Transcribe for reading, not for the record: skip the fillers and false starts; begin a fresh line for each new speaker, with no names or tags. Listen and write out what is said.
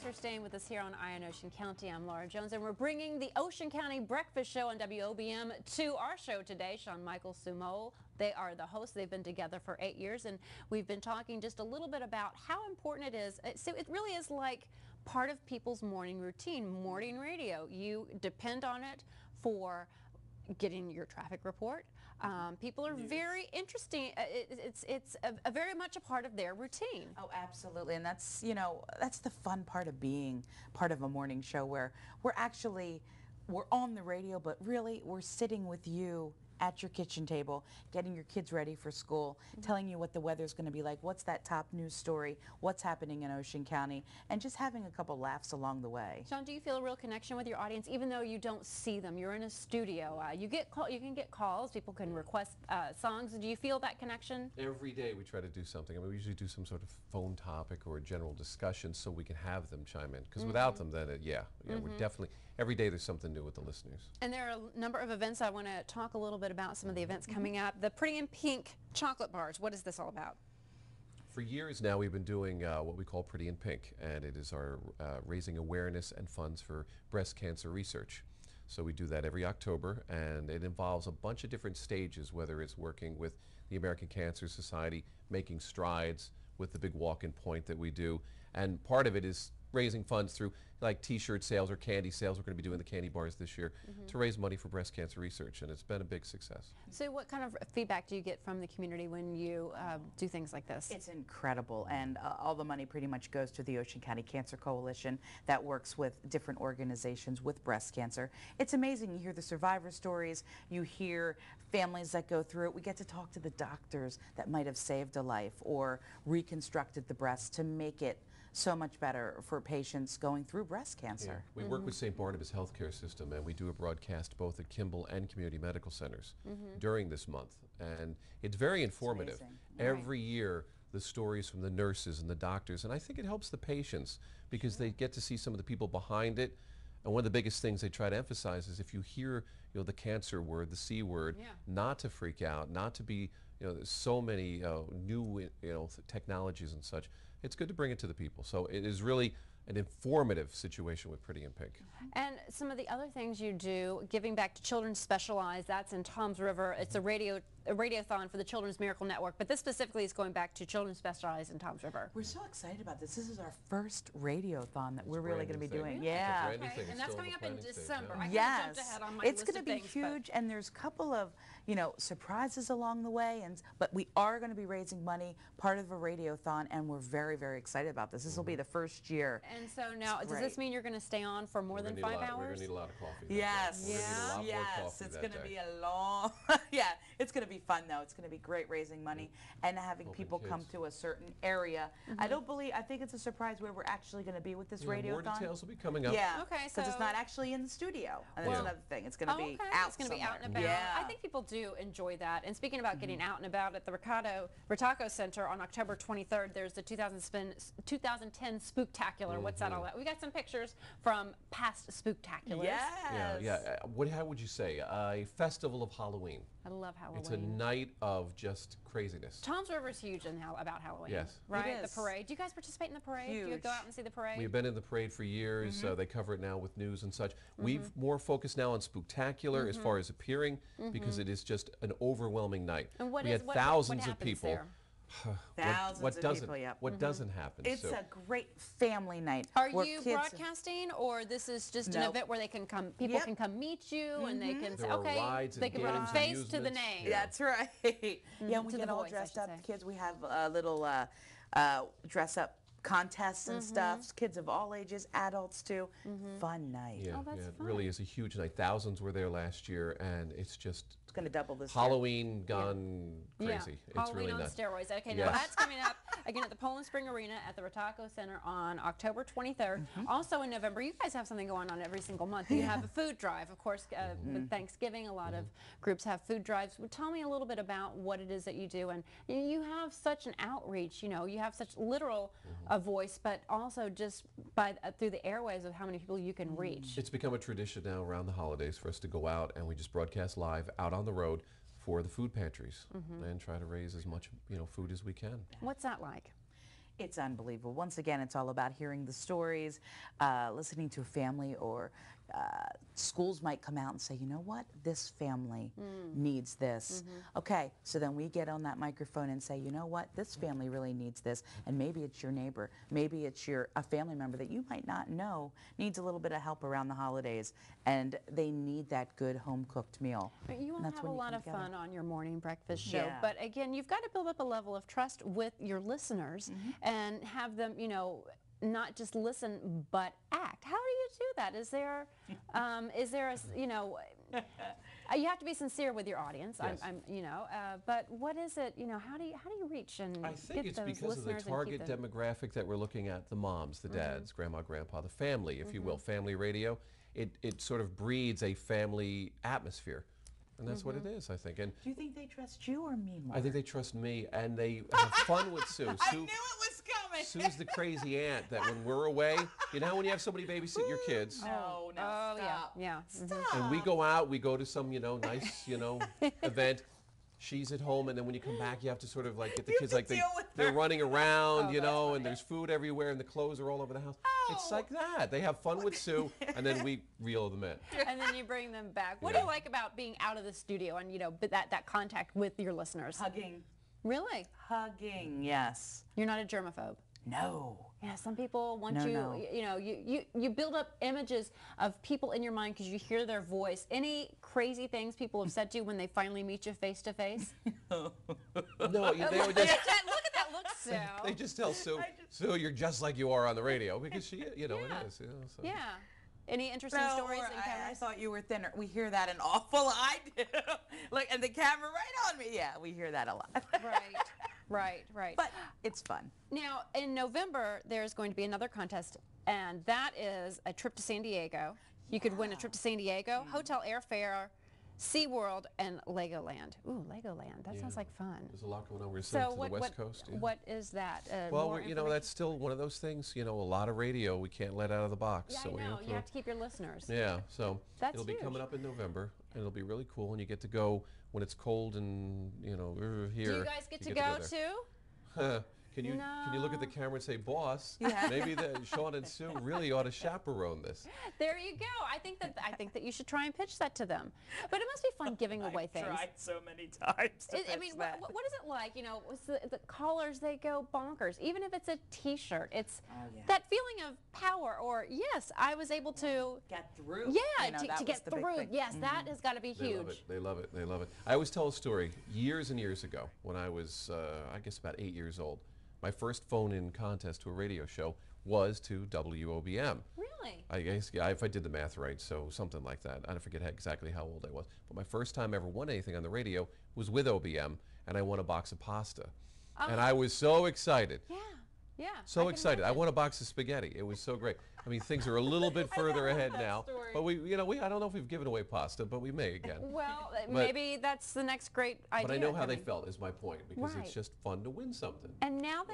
for staying with us here on Eye on Ocean County. I'm Laura Jones, and we're bringing the Ocean County Breakfast Show on WOBM to our show today. Shawn Michaels, Sumo, they are the hosts. They've been together for 8 years, and we've been talking just a little bit about how important it is. So it really is like part of people's morning routine, morning radio. You depend on it for getting your traffic report. People are very interesting. It's a very much a part of their routine.
Oh, absolutely. And that's, you know, that's the fun part of being part of a morning show where we're on the radio, but really we're sitting with you at your kitchen table, getting your kids ready for school, telling you what the weather's going to be like, what's that top news story, what's happening in Ocean County, and just having a couple laughs along the way.
Shawn, do you feel a real connection with your audience, even though you don't see them? You're in a studio. You can get calls. People can request songs. Do you feel that connection?
Every day we try to do something. I mean, we usually do some sort of phone topic or a general discussion so we can have them chime in. Because without them, then we're definitely, every day there's something new with the listeners.
And there are a number of events. I want to talk a little bit about some of the events coming up. The Pretty in Pink chocolate bars. What is this all about?
For years now, we've been doing what we call Pretty in Pink, and it is our raising awareness and funds for breast cancer research. So we do that every October, and it involves a bunch of different stages, whether it's working with the American Cancer Society, making strides with the big walk-in point that we do, and part of it is raising funds through like t-shirt sales or candy sales. We're going to be doing the candy bars this year to raise money for breast cancer research, and it's been a big success.
So what kind of feedback do you get from the community when you do things like this?
It's incredible, and all the money pretty much goes to the Ocean County Cancer Coalition that works with different organizations with breast cancer. It's amazing. You hear the survivor stories, you hear families that go through it. We get to talk to the doctors that might have saved a life or reconstructed the breast to make it so much better for patients going through breast cancer.
Yeah. We work with St. Barnabas Healthcare System, and we do a broadcast both at Kimball and community medical centers during this month, and it's very informative. Every year the stories from the nurses and the doctors, and I think it helps the patients because they get to see some of the people behind it. And one of the biggest things they try to emphasize is if you hear, you know, the cancer word, the C word, not to freak out, not to be, you know, there's so many new, you know, technologies and such. It's good to bring it to the people. So it is really an informative situation with Pretty in Pink.
And some of the other things you do, giving back to Children Specialized, that's in Toms River. It's a radiothon for the Children's Miracle Network, but this specifically is going back to Children Specialized in Toms River.
We're so excited about this. This is our first radiothon that we're really going to be doing.
Yeah.
Okay. And that's coming up in December. I
Yes.
jumped ahead on my
It's
list
going to
of
be
things,
huge, and there's a couple of, you know, surprises along the way, but we are going to be raising money, part of a radiothon, and we're very, very excited about this. This will be the first year.
And so now, does this mean you're going to stay on for more than 5 hours?
We're going to need a lot of coffee.
Yes.
Yes.
It's going to be a long, it's going to be fun though. It's going to be great raising money and having people come to a certain area. I think it's a surprise where we're actually going to be with this radiothon.
More details will be coming up.
Yeah.
Okay.
Because it's not actually in the studio. And that's another thing. It's going to be out.
It's going to be out and about.
Yeah.
I think people do enjoy that. And speaking about getting out and about, at the Rataco Center on October 23rd, there's the 2010 Spooktacular. What's that all about? We got some pictures from past Spooktaculars.
Yes.
How would you say? A festival of Halloween.
I love Halloween.
It's a night of just craziness.
Toms River is huge about Halloween.
Yes.
Right?
It is.
The parade. Do you guys participate in the parade?
Huge.
Do you go out and see the parade?
We've been in the parade for years. They cover it now with news and such. We've more focused now on Spooktacular as far as appearing because it is just an overwhelming night.
And
we had thousands of people.
There?
Thousands of people,
What doesn't happen?
It's a great family night.
Are you broadcasting, or this is just an event where they can come? People can come meet you, and they can say, okay, they can put a face to the name.
That's right. Yeah, and we get all dressed up. Kids, we have a little dress-up contests and stuff. Kids of all ages, adults too. Fun night.
Yeah,
that's
it
fun.
really is a huge night. Thousands were there last year, and it's just
It's going to double this
Halloween gone crazy. It's
Halloween
really
on
nuts.
steroids. Okay, now that's coming up again at the Poland Spring Arena at the Rataco Center on October 23rd. Also in November, you guys have something going on every single month. You have a food drive. Of course, with Thanksgiving, a lot of groups have food drives. Well, tell me a little bit about what it is that you do. And you have such an outreach. You know, you have such literal a voice, but also just through the airways of how many people you can reach.
It's become a tradition now around the holidays for us to go out and we just broadcast live out on the road for the food pantries and try to raise as much food as we can.
What's that like?
It's unbelievable. Once again, it's all about hearing the stories, listening to a family, or schools might come out and say, you know what, this family needs this. Okay, so then we get on that microphone and say, you know what, this family really needs this, and maybe it's your neighbor, maybe it's a family member that you might not know needs a little bit of help around the holidays, and they need that good home-cooked meal.
You will have a lot of fun on your morning breakfast show,
Yeah.
but again, you've got to build up a level of trust with your listeners and have them, you know, not just listen but act. How do you do that? Is there a, you know, you have to be sincere with your audience.
Yes.
You know, but what is it? You know, how do you reach and
I think
get
it's
those
because of the
listeners and
target
keep them?
demographic that we're looking at, the moms, the dads, grandma, grandpa, the family, if you will, family radio. It sort of breeds a family atmosphere. And that's what it is, I think. And
Do you think they trust you or me more?
I think they trust me, and they have fun with Sue.
I knew it was coming.
Sue's the crazy aunt that when we're away, you know how when you have somebody babysit your kids,
No, no,
Oh
stop.
yeah.
Stop.
and we go out, we go to some, you know, nice, you know, event. She's at home, and then when you come back, you have to sort of like get the
You
kids
have
like
to
they're
deal with her.
running around, you
that's
know,
funny.
and there's food everywhere, and the clothes are all over the house. It's
Oh.
like that. They have fun with Sue, and then we reel them in.
And then you bring them back. What do you like about being out of the studio and, you know, that contact with your listeners?
Hugging.
Really?
Hugging, yes.
You're not a germaphobe?
No.
Yeah, some people want
No,
you,
no.
you know, you build up images of people in your mind because you hear their voice. Any crazy things people have said to you when they finally meet you face to face?
No, they would
Look
just,
at that look, Sue.
they just tell Sue, Sue, you're just like you are on the radio, because she, you know, it is. You know, so.
Yeah. Any interesting
No,
stories,
I
encounters?
thought you were thinner. We hear that an awful lot. I do. Look, and the camera right on me. Yeah, we hear that a lot.
Right.
But it's fun.
Now, in November, there's going to be another contest, and that is a trip to San Diego. You could win a trip to San Diego, hotel airfare, SeaWorld, and Legoland. Ooh, Legoland. That sounds like fun.
There's a lot going on. We're
So
sent to
what,
the West Coast. Yeah.
what is that?
Well,
more
you know,
information?
that's still one of those things, you know, a lot of radio we can't let out of the box.
Yeah,
so we
I know. You have to keep your listeners.
Yeah, so
That's
it'll be coming
huge.
up in November, and it'll be really cool, and you get to go when it's cold and, you know, here.
Do you guys get to go
there.
too?
Can you look at the camera and say, boss,
Yeah.
maybe Shawn and Sue really ought to chaperone this.
There you go. I think that you should try and pitch that to them. But it must be fun giving away things.
Tried so many times to
I mean,
pitch that.
what is it like? You know, the callers, they go bonkers. Even if it's a T-shirt, it's
yeah.
that feeling of power. Or yes, I was able to.
Get through.
Yeah,
You know,
to
that was
get
the big
through.
thing.
Yes, that has got to be
They love it.
huge.
They love it. They love it. I always tell a story. Years and years ago, when I was, I guess, about 8 years old, my first phone-in contest to a radio show was to WOBM.
Really?
I guess, yeah, if I did the math right, so something like that. I don't forget exactly how old I was. But my first time ever won anything on the radio was with OBM, and I won a box of pasta. And I was so excited.
Yeah. Yeah.
So excited. I won a box of spaghetti. It was so great. I mean, things are a little bit further ahead now.
story.
But I don't know if we've given away pasta, but we may again.
Well, maybe that's the next great idea.
But I know how they
coming.
felt is my point, because
Right.
it's just fun to win something.
And now that